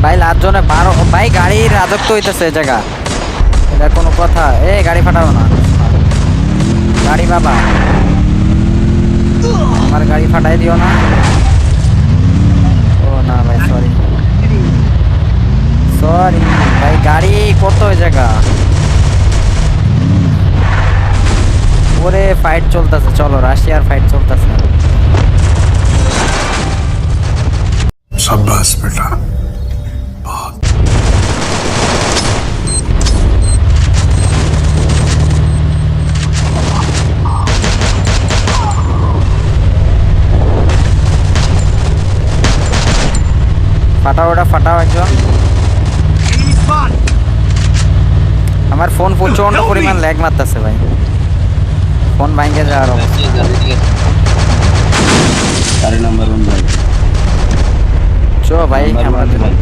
ভাই লাস্ট জনে 12 ভাই গাড়ির রাজত্ব হইতেছে এই জায়গা, এটা কোনো কথা? গাড়ি ফাটাবো না গাড়ি বাবা, আমার গাড়ি ফাটাই দিও না। ও না ভাই, সরি সরি ভাই, গাড়ি কত ওই জায়গা। ওরে ফাইট চলতেছে, চলো রাশিয়ার ফাইট চলতেছে। शाबाश बेटा। ফাটাও ওটা, ফাটাও একজন। আমার ফোন প্রচন্ড পরিমাণ ল্যাগ মারতেছে ভাই, ফোন ভাঙে যাওয়ার অবস্থা। सारे नंबर 1 भाई, চো ভাই আমরা भाई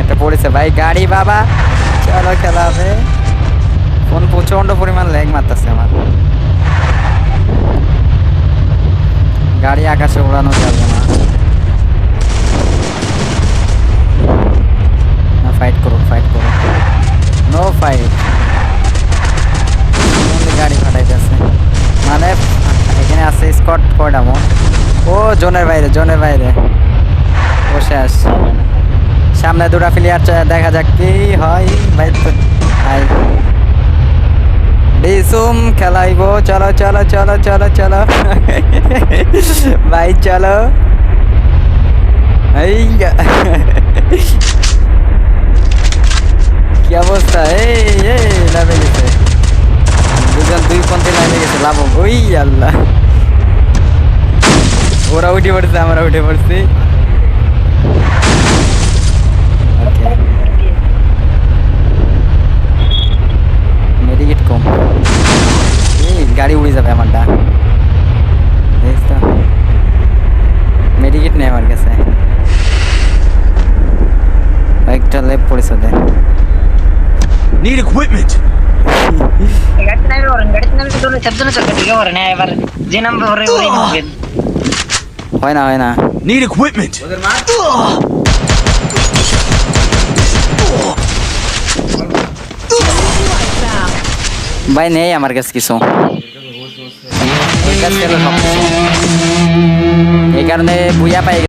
এটা পড়েছে ভাই গাড়ি বাবা, চলো খেলা হবে। ফোন প্রচন্ড পরিমাণ ল্যাগ মারতেছে আমার, গাড়ি আকাশে উড়ানো যাবে না। ফাইট করো, ফাইট করো, নো ফাইট। গাড়ি ফাটাইতেছে মানে, এখানে আছে স্কট কয়টা মন। ও জোনের বাইরে, জোনের বাইরে, ও শেষ। সামনে দুটা প্লেয়ার, দেখা যাক কি হয় ভাই। ভাই ডিসুম খেলাইব, চলো চলো চলো চলো চলো ভাই চলো। এই কি অবস্থা, লাভে গেছে দুজন, দুই পন্থে লাভে গেছে, লাভ। ওই আল্লাহ, ওরা উঠে পড়ছে, আমরা উঠে পড়ছি। মেডিকেট কম, গাড়ি উড়ে যাবে আমারটা। মেডিকেট নেই আমার কাছে, একটা লেপ পড়েছে দেয়। Need equipment. গাড়িতে নামে পড়েন, গাড়িতে নামে দৌড়ে চারজনে চলবে, ঠিক আছে না? এবার যে নামবে ওরে ওরে নামবেন। হয় না, হয় না। Need equipment. ভাই নেই আমার কাছে কিছু, এই কারণে বুইয়া পাই।